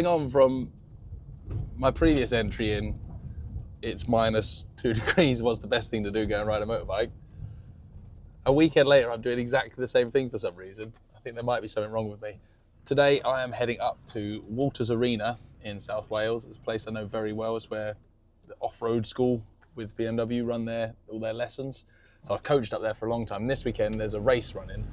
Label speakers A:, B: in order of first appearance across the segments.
A: following on from my previous entry in, it's -2 degrees, what's the best thing to do, go and ride a motorbike? A weekend later, I'm doing exactly the same thing for some reason. I think there might be something wrong with me. Today, I am heading up to Walters Arena in South Wales. It's a place I know very well. It's where the off-road school with BMW run all their lessons. So I've coached up there for a long time. This weekend, there's a race running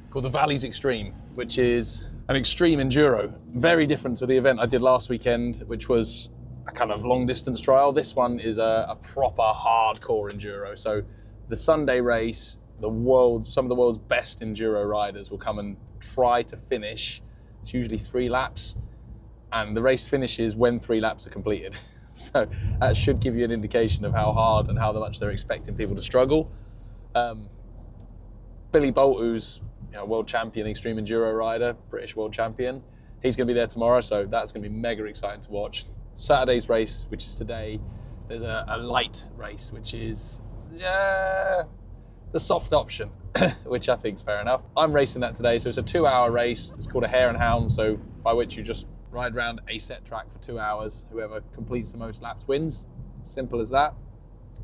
A: called the Valleys Extreme, which is an extreme enduro. Very different to the event I did last weekend, which was a kind of long distance trial. This one is a proper hardcore enduro. So the Sunday race, some of the world's best enduro riders will come and try to finish. It's usually 3 laps, and the race finishes when 3 laps are completed. So that should give you an indication of how hard and how much they're expecting people to struggle. Billy Bolt, who's world champion extreme enduro rider, British world champion, he's going to be there tomorrow, so that's going to be mega exciting to watch. Saturday's race, which is today, there's a Lite race, which is the soft option, which I think is fair enough. I'm racing that today, so it's a 2-hour race. It's called a hare and hound, so by which you just ride around a set track for 2 hours. Whoever completes the most laps wins. Simple as that.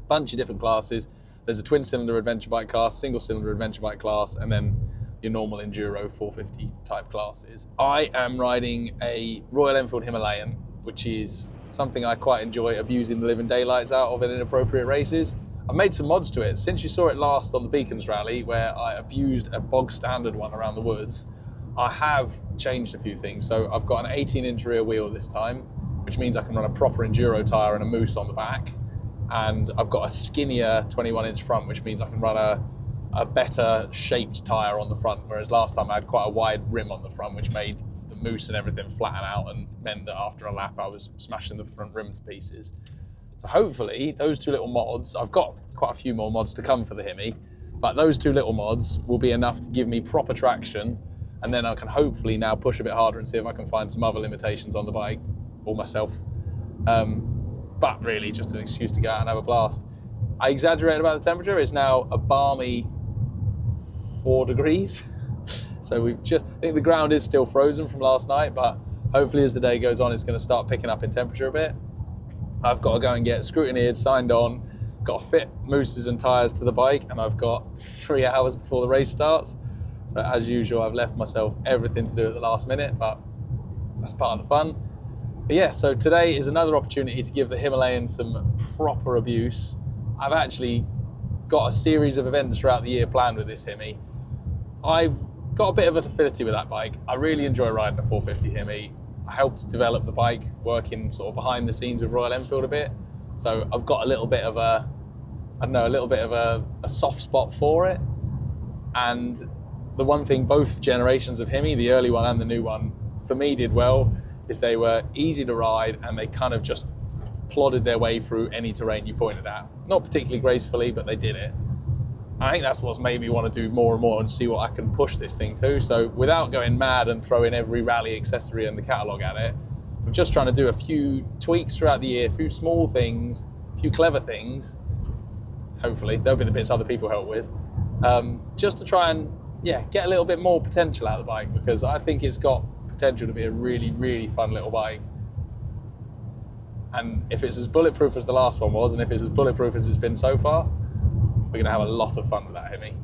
A: Bunch of different classes. There's a twin-cylinder adventure bike class, single-cylinder adventure bike class, and then your normal enduro 450 type classes. I am riding a Royal Enfield Himalayan, which is something I quite enjoy abusing the living daylights out of in inappropriate races. I've made some mods to it. Since you saw it last on the Beacons Rally, where I abused a bog standard one around the woods, I have changed a few things. So I've got an 18-inch rear wheel this time, which means I can run a proper enduro tyre and a moose on the back. And I've got a skinnier 21-inch front, which means I can run a better shaped tyre on the front, whereas last time I had quite a wide rim on the front, which made the moose and everything flatten out and meant that after a lap I was smashing the front rim to pieces. So hopefully those 2 little mods, I've got quite a few more mods to come for the Himi, but those 2 little mods will be enough to give me proper traction, and then I can hopefully now push a bit harder and see if I can find some other limitations on the bike or myself. But really just an excuse to go out and have a blast. I exaggerated about the temperature. It's now a balmy 4 degrees. So I think the ground is still frozen from last night, but hopefully as the day goes on, it's going to start picking up in temperature a bit. I've got to go and get scrutineered, signed on, got to fit mooses and tyres to the bike, and I've got 3 hours before the race starts. So as usual, I've left myself everything to do at the last minute, but that's part of the fun. But yeah, so today is another opportunity to give the Himalayan some proper abuse. I've actually got a series of events throughout the year planned with this Himi. I've got a bit of an affinity with that bike. I really enjoy riding a 450 Himi. I helped develop the bike working sort of behind the scenes with Royal Enfield a bit. So I've got a little bit of a soft spot for it. And the one thing both generations of Himi, the early one and the new one, for me did well, is they were easy to ride and they kind of just plodded their way through any terrain you pointed at. Not particularly gracefully, but they did it. I think that's what's made me want to do more and more and see what I can push this thing to. So without going mad and throwing every rally accessory in the catalogue at it, I'm just trying to do a few tweaks throughout the year, a few small things, a few clever things. Hopefully, they'll be the bits other people help with. Just to try and get a little bit more potential out of the bike, because I think it's got potential to be a really, really fun little bike. And if it's as bulletproof as the last one was, and if it's as bulletproof as it's been so far, we're going to have a lot of fun with that Himi.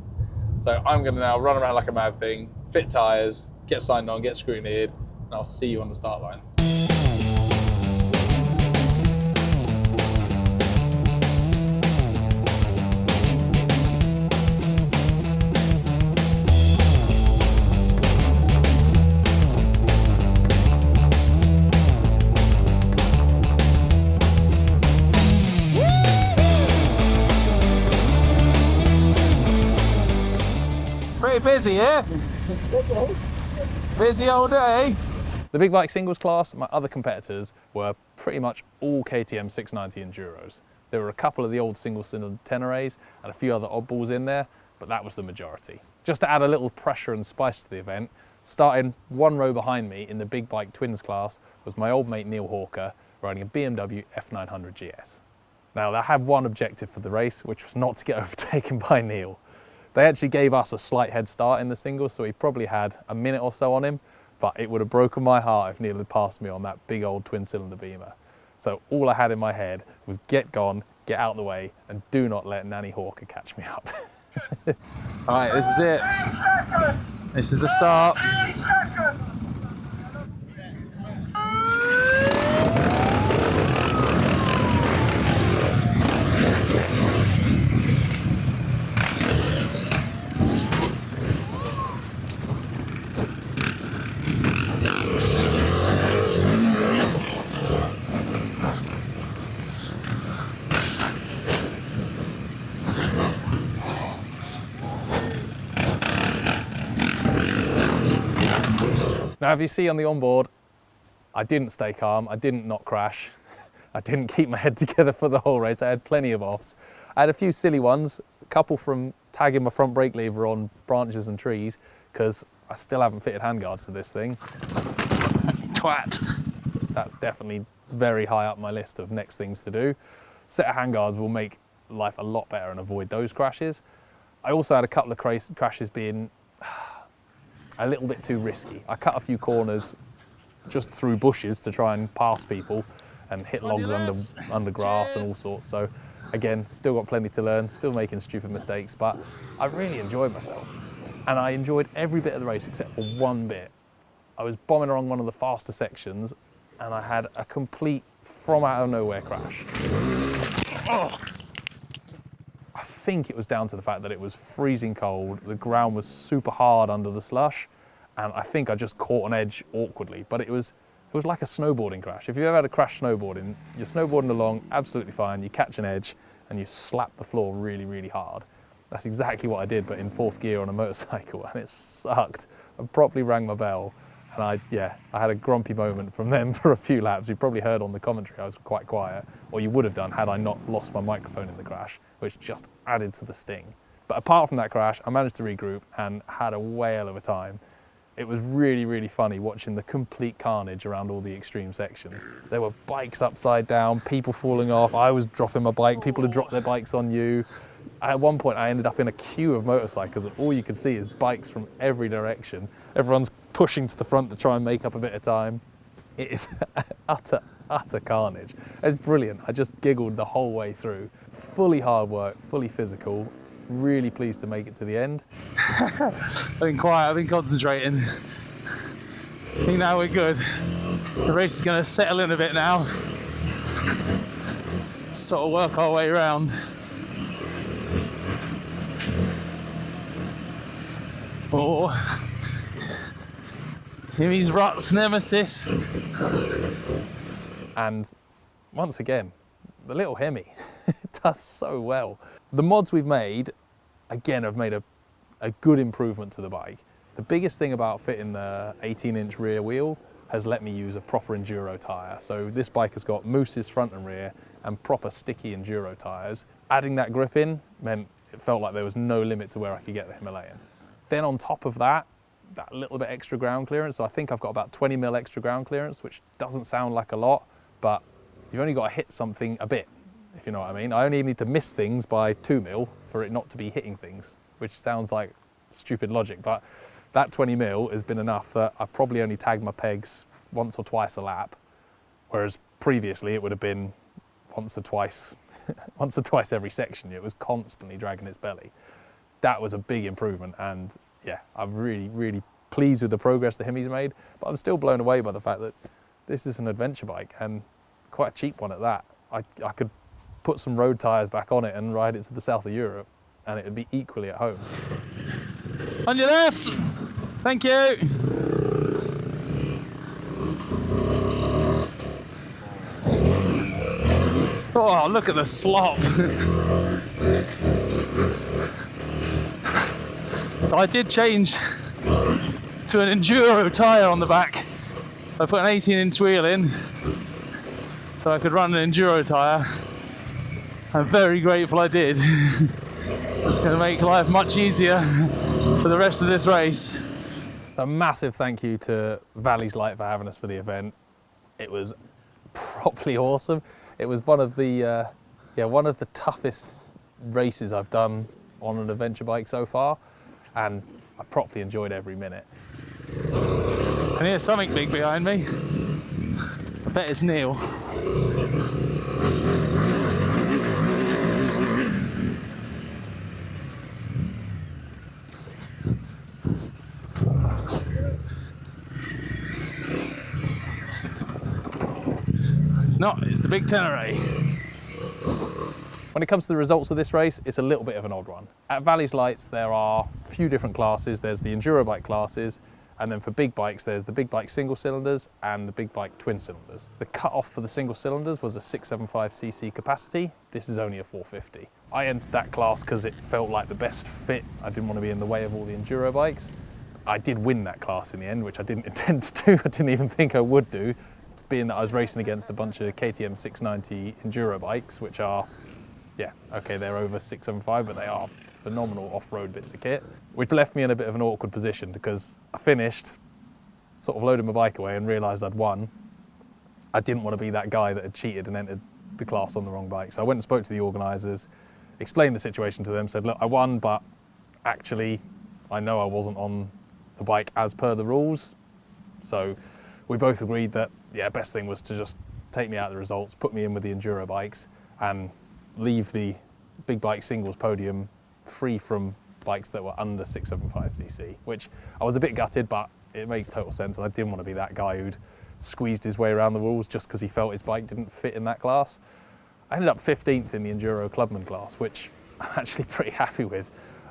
A: So I'm going to now run around like a mad thing, fit tyres, get signed on, get scrutineered, and I'll see you on the start line. Busy, yeah? Busy all day. The big bike singles class, my other competitors were pretty much all KTM 690 Enduros. There were a couple of the old single-cylinder Teneres and a few other oddballs in there, but that was the majority. Just to add a little pressure and spice to the event, starting 1 row behind me in the big bike twins class was my old mate Neil Hawker riding a BMW F900 GS. Now, I had one objective for the race, which was not to get overtaken by Neil. They actually gave us a slight head start in the singles, so he probably had a minute or so on him,
B: but it would have broken my heart if Neil had passed me on that big old twin-cylinder Beamer. So all I had in my head was get gone, get out of the way, and do not let Nanny Hawker catch me up. All right, this is it. This is the start. Now, if you see on the onboard, I didn't stay calm, I didn't not crash, I didn't keep my head together for the whole race. I had plenty of offs. I had a few silly ones, a couple from tagging my front brake lever on branches and trees, because I still haven't fitted handguards to this thing. Twat! That's definitely very high up my list of next things to do. Set of handguards will make life a lot better and avoid those crashes. I also had a couple of crashes being a little bit too risky. I cut a few corners just through bushes to try and pass people and hit logs under grass and all sorts. So again, still got plenty to learn, still making stupid mistakes, but I really enjoyed myself. And I enjoyed every bit of the race except for one bit. I was bombing along one of the faster sections and I had a complete from out of nowhere crash. Oh. I think it was down to the fact that it was freezing cold, the ground was super hard under the slush, and I think I just caught an edge awkwardly, but it was like a snowboarding crash. If you've ever had a crash snowboarding, you're snowboarding along, absolutely fine, you catch an edge and you slap the floor really, really hard. That's exactly what I did, but in fourth gear on a motorcycle, and it sucked. I properly rang my bell, and I had a grumpy moment from them for a few laps. You probably heard on the commentary I was quite quiet, or you would have done had I not lost my microphone in the crash, which just added to the sting. But apart from that crash, I managed to regroup and had a whale of a time. It was really, really funny watching the complete carnage around all the extreme sections. There were bikes upside down, people falling off, I was dropping my bike, people had dropped their bikes on you. At one point I ended up in a queue of motorcycles and all you could see is bikes from every direction. Everyone's pushing to the front to try and make up a bit of time. It is utter carnage. It's brilliant. I just giggled the whole way through. Fully hard work, fully physical. Really pleased to make it to the end.
C: I've been quiet, I've been concentrating. I think now we're good. The race is going to settle in a bit now. Sort of work our way around. Oh, Himmy's Rut's nemesis.
B: And once again, the little Hemi does so well. The mods we've made, again, have made a good improvement to the bike. The biggest thing about fitting the 18-inch rear wheel has let me use a proper enduro tyre. So this bike has got mousses front and rear and proper sticky enduro tyres. Adding that grip in meant it felt like there was no limit to where I could get the Himalayan. Then on top of that little bit extra ground clearance. So I think I've got about 20 mil extra ground clearance, which doesn't sound like a lot, but you've only got to hit something a bit, if you know what I mean. I only need to miss things by 2 mil for it not to be hitting things, which sounds like stupid logic, but that 20 mil has been enough that I probably only tagged my pegs once or twice a lap, whereas previously it would have been once or twice every section. It was constantly dragging its belly. That was a big improvement, and yeah, I'm really, really pleased with the progress the Hemi's made, but I'm still blown away by the fact that this is an adventure bike, and quite a cheap one at that. I could put some road tyres back on it and ride it to the south of Europe, and it would be equally at home.
C: On your left! Thank you! Oh, look at the slop! So I did change to an enduro tyre on the back. So I put an 18-inch wheel in so I could run an enduro tyre. I'm very grateful I did. It's going to make life much easier for the rest of this race.
B: So a massive thank you to Valleys Lite for having us for the event. It was properly awesome. It was one of the toughest races I've done on an adventure bike so far, and I properly enjoyed every minute.
C: can hear something big behind me. I bet it's Neil. It's not, it's the big Tenere.
B: When it comes to the results of this race, it's a little bit of an odd one. At Valleys Lights, there are a few different classes. There's the enduro bike classes, and then for big bikes, there's the big bike single cylinders and the big bike twin cylinders. The cut-off for the single cylinders was a 675cc capacity. This is only a 450. I entered that class because it felt like the best fit. I didn't want to be in the way of all the enduro bikes. I did win that class in the end, which I didn't intend to do. I didn't even think I would do, being that I was racing against a bunch of KTM 690 enduro bikes, which are, yeah, okay, they're over 675, but they are phenomenal off-road bits of kit, which left me in a bit of an awkward position because I finished, sort of loaded my bike away and realised I'd won. I didn't want to be that guy that had cheated and entered the class on the wrong bike. So I went and spoke to the organisers, explained the situation to them, said, look, I won, but actually I know I wasn't on the bike as per the rules. So we both agreed that, yeah, best thing was to just take me out of the results, put me in with the enduro bikes and leave the big bike singles podium free from bikes that were under 675cc, which I was a bit gutted, but it makes total sense. And I didn't want to be that guy who'd squeezed his way around the rules just because he felt his bike didn't fit in that class. I ended up 15th in the Enduro Clubman class, which I'm actually pretty happy with.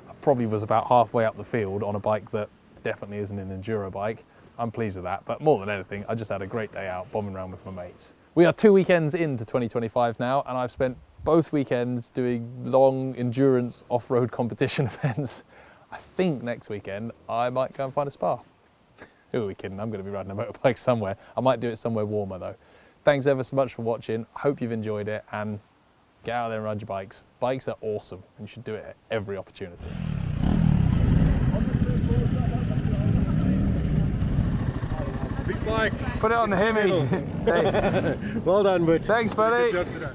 B: I probably was about halfway up the field on a bike that definitely isn't an enduro bike. I'm pleased with that, but more than anything, I just had a great day out bombing around with my mates. We are 2 weekends into 2025 now, and I've spent both weekends doing long endurance off-road competition events. I think next weekend I might go and find a spa. Who are we kidding? I'm going to be riding a motorbike somewhere. I might do it somewhere warmer though. Thanks ever so much for watching. I hope you've enjoyed it, and get out there and ride your bikes. Bikes are awesome and you should do it at every opportunity.
D: Big bike.
C: Put it on the Hemi. Hey.
D: Well done, Butch.
C: Thanks, buddy.
D: Good job today.